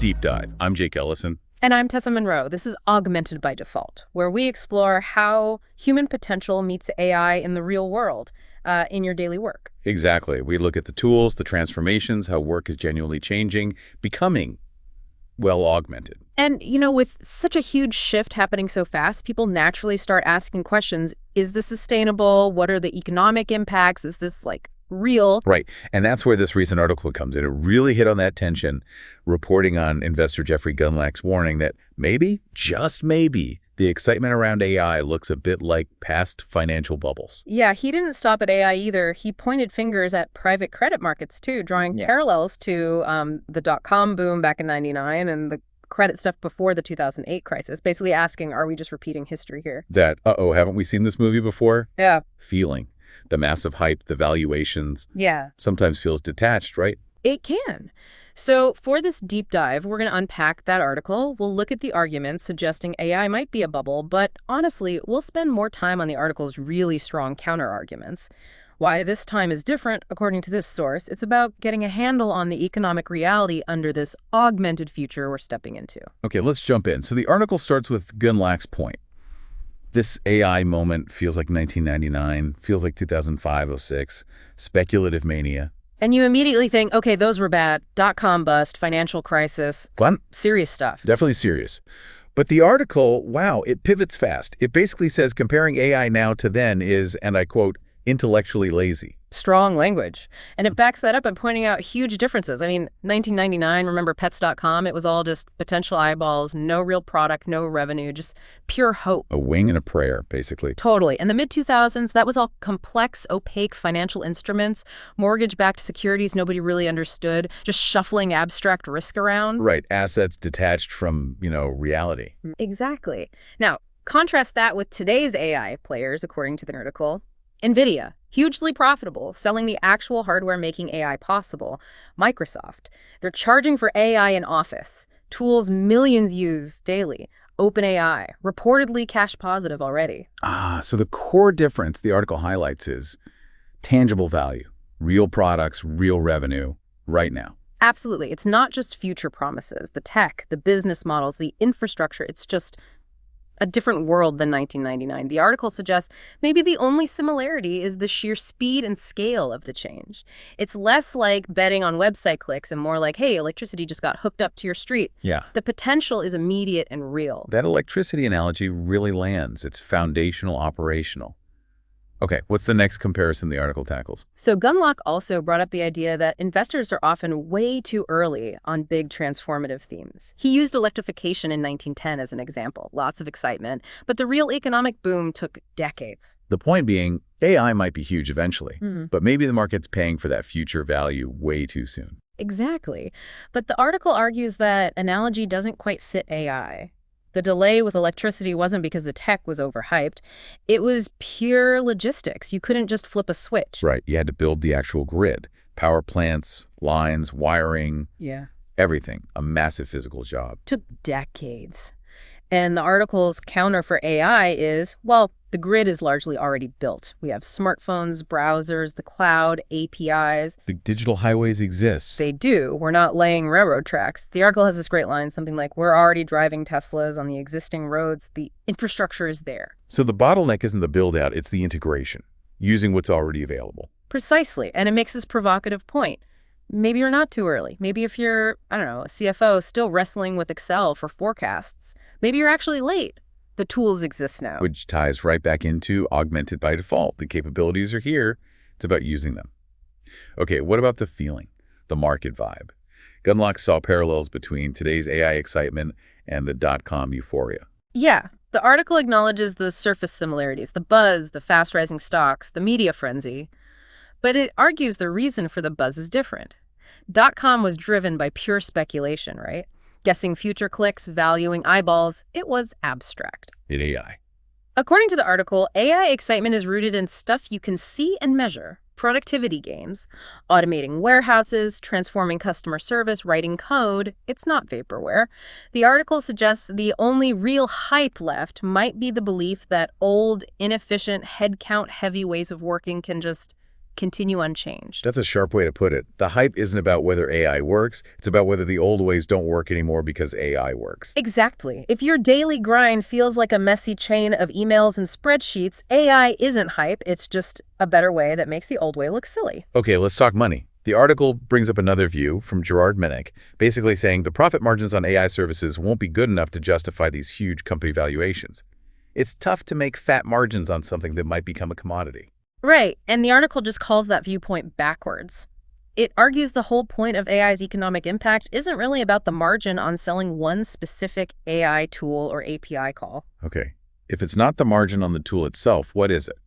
Deep Dive. I'm Jake Ellison. And I'm Tessa Monroe. This is Augmented by Default, where we explore how human potential meets AI in the real world, in your daily work. Exactly. We look at the tools, the transformations, how work is genuinely changing, becoming, well, augmented. And, with such a huge shift happening so fast, people naturally start asking questions. Is this sustainable? What are the economic impacts? Is this, real? Right. And that's where this recent article comes in. It really hit on that tension, reporting on investor Jeffrey Gundlach's warning that maybe, just maybe, the excitement around AI looks a bit like past financial bubbles. Yeah, he didn't stop at AI either. He pointed fingers at private credit markets, too, drawing parallels to the dot-com boom back in '99 and the credit stuff before the 2008 crisis, basically asking, are we just repeating history here? That, haven't we seen this movie before? Yeah. Feeling. The massive hype, the valuations. Yeah. Sometimes feels detached, right? It can. So for this deep dive, we're going to unpack that article. We'll look at the arguments suggesting AI might be a bubble, but honestly, we'll spend more time on the article's really strong counter-arguments. Why this time is different, according to this source, it's about getting a handle on the economic reality under this augmented future we're stepping into. Okay, let's jump in. So the article starts with Gundlach's point. This AI moment feels like 1999, feels like 2005-06, speculative mania. And you immediately think, okay, those were bad. Dot-com bust, financial crisis, serious stuff. Definitely serious. But the article, wow, it pivots fast. It basically says comparing AI now to then is, and I quote, intellectually lazy. Strong language. And it backs that up by pointing out huge differences. 1999, remember pets.com? It was all just potential eyeballs, no real product, no revenue, just pure hope. A wing and a prayer, basically. Totally. In the mid-2000s, that was all complex, opaque financial instruments, mortgage-backed securities nobody really understood, just shuffling abstract risk around. Right. Assets detached from, reality. Exactly. Now, contrast that with today's AI players, according to the article. NVIDIA, hugely profitable, selling the actual hardware making AI possible. Microsoft, they're charging for AI in Office, tools millions use daily. OpenAI, reportedly cash positive already. So the core difference the article highlights is tangible value, real products, real revenue, right now. Absolutely. It's not just future promises, the tech, the business models, the infrastructure. It's just a different world than 1999. The article suggests maybe the only similarity is the sheer speed and scale of the change. It's less like betting on website clicks and more like, hey, electricity just got hooked up to your street. Yeah. The potential is immediate and real. That electricity analogy really lands. It's foundational, operational. Okay, what's the next comparison the article tackles? So Gundlach also brought up the idea that investors are often way too early on big transformative themes. He used electrification in 1910 as an example. Lots of excitement, but the real economic boom took decades. The point being, AI might be huge eventually, but maybe the market's paying for that future value way too soon. Exactly. But the article argues that analogy doesn't quite fit AI. The delay with electricity wasn't because the tech was overhyped. It was pure logistics. You couldn't just flip a switch. Right. You had to build the actual grid. Power plants, lines, wiring. Yeah. Everything. A massive physical job. Took decades. And the article's counter for AI is, well, the grid is largely already built. We have smartphones, browsers, the cloud, APIs. The digital highways exist. They do. We're not laying railroad tracks. The article has this great line, something like, we're already driving Teslas on the existing roads. The infrastructure is there. So the bottleneck isn't the build-out, it's the integration, using what's already available. Precisely. And it makes this provocative point. Maybe you're not too early. Maybe if you're, a CFO still wrestling with Excel for forecasts, maybe you're actually late. The tools exist now. Which ties right back into augmented by default. The capabilities are here. It's about using them. Okay, what about the feeling, the market vibe? Gundlach saw parallels between today's AI excitement and the dot-com euphoria. Yeah, the article acknowledges the surface similarities, the buzz, the fast-rising stocks, the media frenzy. But it argues the reason for the buzz is different. Dot-com was driven by pure speculation, right? Guessing future clicks, valuing eyeballs. It was abstract. In AI. According to the article, AI excitement is rooted in stuff you can see and measure. Productivity gains, automating warehouses, transforming customer service, writing code. It's not vaporware. The article suggests the only real hype left might be the belief that old, inefficient, headcount-heavy ways of working can just continue unchanged. That's a sharp way to put it. The hype isn't about whether AI works. It's about whether the old ways don't work anymore because AI works. Exactly. If your daily grind feels like a messy chain of emails and spreadsheets, AI isn't hype. It's just a better way that makes the old way look silly. Okay, let's talk money. The article brings up another view from Gerard, Minack, basically saying the profit margins on AI services won't be good enough to justify these huge company valuations. It's tough to make fat margins on something that might become a commodity. Right, and the article just calls that viewpoint backwards. It argues the whole point of AI's economic impact isn't really about the margin on selling one specific AI tool or API call. Okay, if it's not the margin on the tool itself, what is it?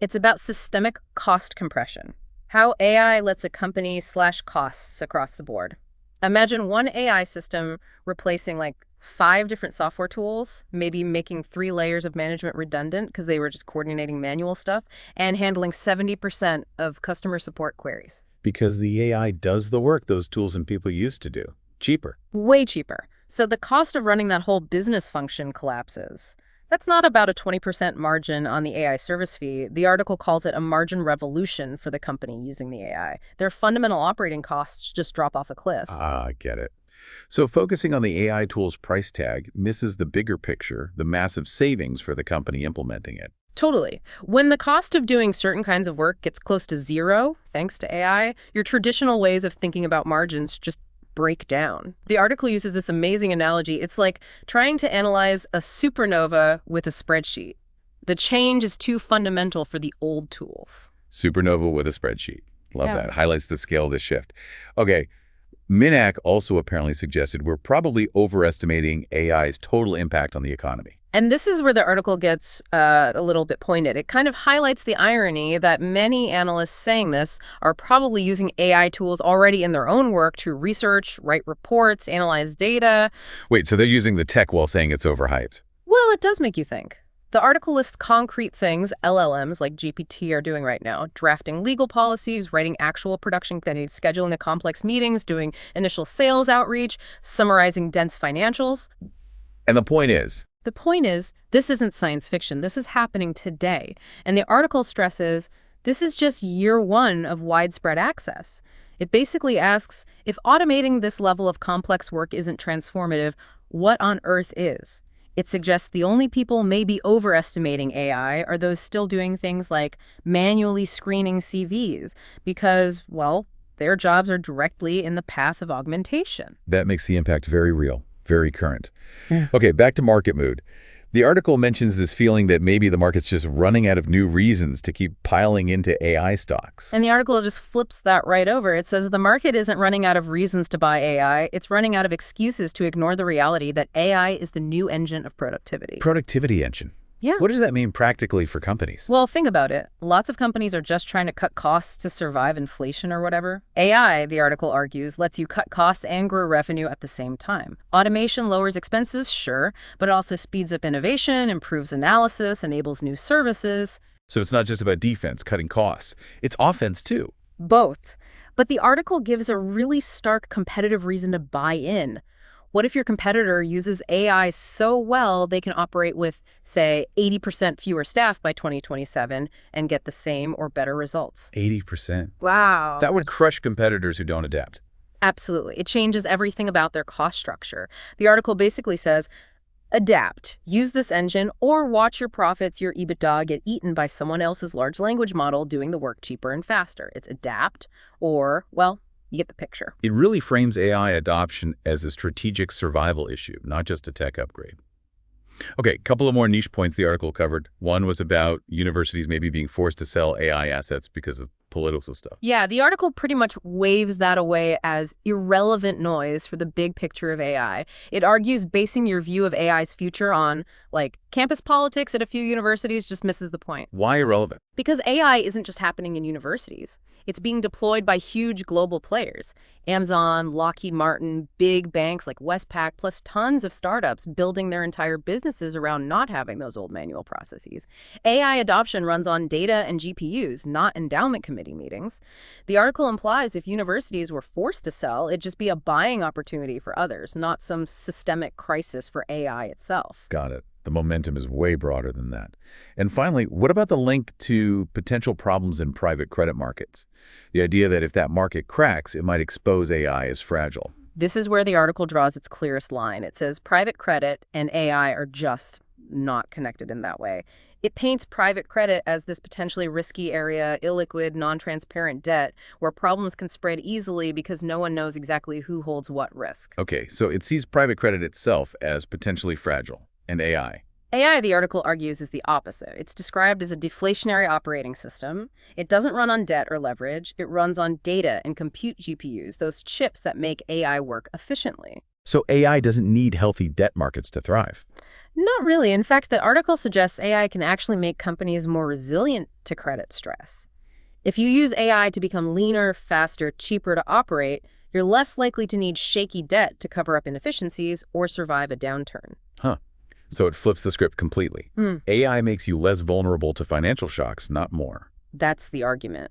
It's about systemic cost compression. How AI lets a company slash costs across the board. Imagine one AI system replacing like 5 different software tools, maybe making 3 layers of management redundant because they were just coordinating manual stuff, and handling 70% of customer support queries. Because the AI does the work those tools and people used to do. Cheaper. Way cheaper. So the cost of running that whole business function collapses. That's not about a 20% margin on the AI service fee. The article calls it a margin revolution for the company using the AI. Their fundamental operating costs just drop off a cliff. Ah, get it. So focusing on the AI tool's price tag misses the bigger picture, the massive savings for the company implementing it. Totally. When the cost of doing certain kinds of work gets close to zero, thanks to AI, your traditional ways of thinking about margins just break down. The article uses this amazing analogy. It's like trying to analyze a supernova with a spreadsheet. The change is too fundamental for the old tools. Supernova with a spreadsheet. Love Yeah. that. Highlights the scale of this shift. Okay. Minack also apparently suggested we're probably overestimating AI's total impact on the economy. And this is where the article gets a little bit pointed. It kind of highlights the irony that many analysts saying this are probably using AI tools already in their own work to research, write reports, analyze data. Wait, so they're using the tech while saying it's overhyped? Well, it does make you think. The article lists concrete things LLMs like GPT are doing right now, drafting legal policies, writing actual production studies, scheduling the complex meetings, doing initial sales outreach, summarizing dense financials. And the point is, this isn't science fiction. This is happening today. And the article stresses this is just year 1 of widespread access. It basically asks, if automating this level of complex work isn't transformative, what on earth is? It suggests the only people maybe overestimating AI are those still doing things like manually screening CVs because, well, their jobs are directly in the path of augmentation. that makes the impact very real, very current. Okay, back to market mood. The article mentions this feeling that maybe the market's just running out of new reasons to keep piling into AI stocks. And the article just flips that right over. It says the market isn't running out of reasons to buy AI. It's running out of excuses to ignore the reality that AI is the new engine of productivity. Productivity engine. Yeah. What does that mean practically for companies? Well, think about it. Lots of companies are just trying to cut costs to survive inflation or whatever. AI, the article argues, lets you cut costs and grow revenue at the same time. Automation lowers expenses, sure, but it also speeds up innovation, improves analysis, enables new services. So it's not just about defense, cutting costs. It's offense, too. Both. But the article gives a really stark competitive reason to buy in. What if your competitor uses AI so well they can operate with, say, 80% fewer staff by 2027 and get the same or better results? 80%. Wow. That would crush competitors who don't adapt. Absolutely. It changes everything about their cost structure. The article basically says, adapt, use this engine, or watch your profits, your EBITDA, get eaten by someone else's large language model doing the work cheaper and faster. It's adapt or, well, you get the picture. It really frames AI adoption as a strategic survival issue, not just a tech upgrade. Okay, a couple of more niche points the article covered. One was about universities maybe being forced to sell AI assets because of political stuff. Yeah, the article pretty much waves that away as irrelevant noise for the big picture of AI. It argues basing your view of AI's future on, like, campus politics at a few universities just misses the point. Why irrelevant? Because AI isn't just happening in universities. It's being deployed by huge global players. Amazon, Lockheed Martin, big banks like Westpac, plus tons of startups building their entire businesses around not having those old manual processes. AI adoption runs on data and GPUs, not endowment committee meetings. The article implies if universities were forced to sell, it'd just be a buying opportunity for others, not some systemic crisis for AI itself. Got it. The momentum is way broader than that. And finally, what about the link to potential problems in private credit markets? The idea that if that market cracks, it might expose AI as fragile. This is where the article draws its clearest line. It says private credit and AI are just not connected in that way. It paints private credit as this potentially risky area, illiquid, non-transparent debt, where problems can spread easily because no one knows exactly who holds what risk. Okay, so it sees private credit itself as potentially fragile, and AI. AI, the article argues, is the opposite. It's described as a deflationary operating system. It doesn't run on debt or leverage. It runs on data and compute GPUs, those chips that make AI work efficiently. So AI doesn't need healthy debt markets to thrive. Not really. In fact, the article suggests AI can actually make companies more resilient to credit stress. If you use AI to become leaner, faster, cheaper to operate, you're less likely to need shaky debt to cover up inefficiencies or survive a downturn. Huh. So it flips the script completely. AI makes you less vulnerable to financial shocks, not more. That's the argument.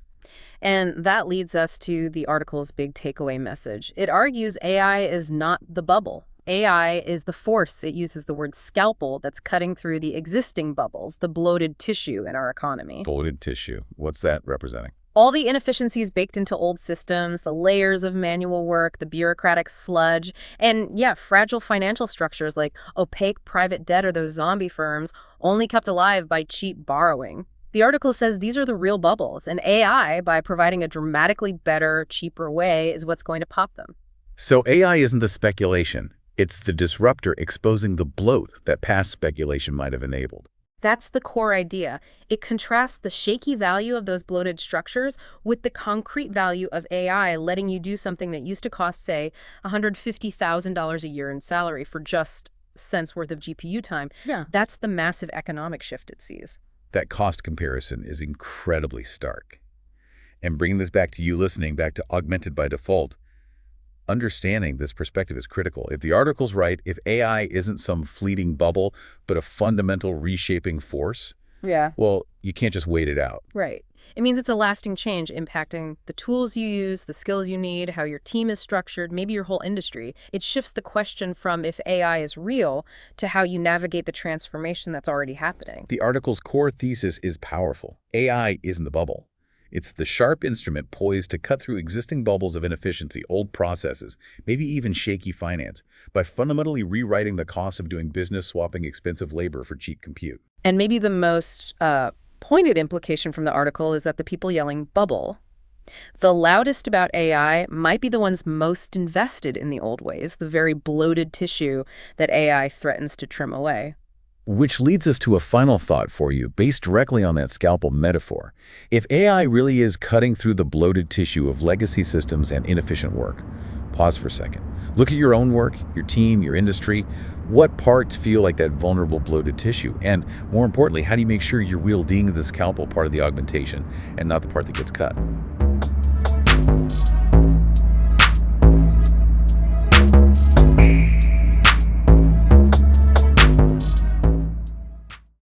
And that leads us to the article's big takeaway message. It argues AI is not the bubble. AI is the force. It uses the word scalpel that's cutting through the existing bubbles, the bloated tissue in our economy. Bloated tissue. What's that representing? All the inefficiencies baked into old systems, the layers of manual work, the bureaucratic sludge, and yeah, fragile financial structures like opaque private debt or those zombie firms only kept alive by cheap borrowing. The article says these are the real bubbles, and AI, by providing a dramatically better, cheaper way, is what's going to pop them. So AI isn't the speculation. It's the disruptor exposing the bloat that past speculation might have enabled. That's the core idea. It contrasts the shaky value of those bloated structures with the concrete value of AI letting you do something that used to cost, say, $150,000 a year in salary for just cents worth of GPU time. Yeah. That's the massive economic shift it sees. That cost comparison is incredibly stark. And bringing this back to you listening, back to augmented by default, understanding this perspective is critical. If the article's right, if AI isn't some fleeting bubble, but a fundamental reshaping force, well, you can't just wait it out. Right. It means it's a lasting change impacting the tools you use, the skills you need, how your team is structured, maybe your whole industry. It shifts the question from if AI is real to how you navigate the transformation that's already happening. The article's core thesis is powerful. AI isn't the bubble. It's the sharp instrument poised to cut through existing bubbles of inefficiency, old processes, maybe even shaky finance, by fundamentally rewriting the cost of doing business, swapping expensive labor for cheap compute. And maybe the most pointed implication from the article is that the people yelling bubble, the loudest about AI, might be the ones most invested in the old ways, the very bloated tissue that AI threatens to trim away. Which leads us to a final thought for you, based directly on that scalpel metaphor. If AI really is cutting through the bloated tissue of legacy systems and inefficient work, pause for a second. Look at your own work, your team, your industry. What parts feel like that vulnerable bloated tissue? And more importantly, how do you make sure you're wielding the scalpel part of the augmentation and not the part that gets cut?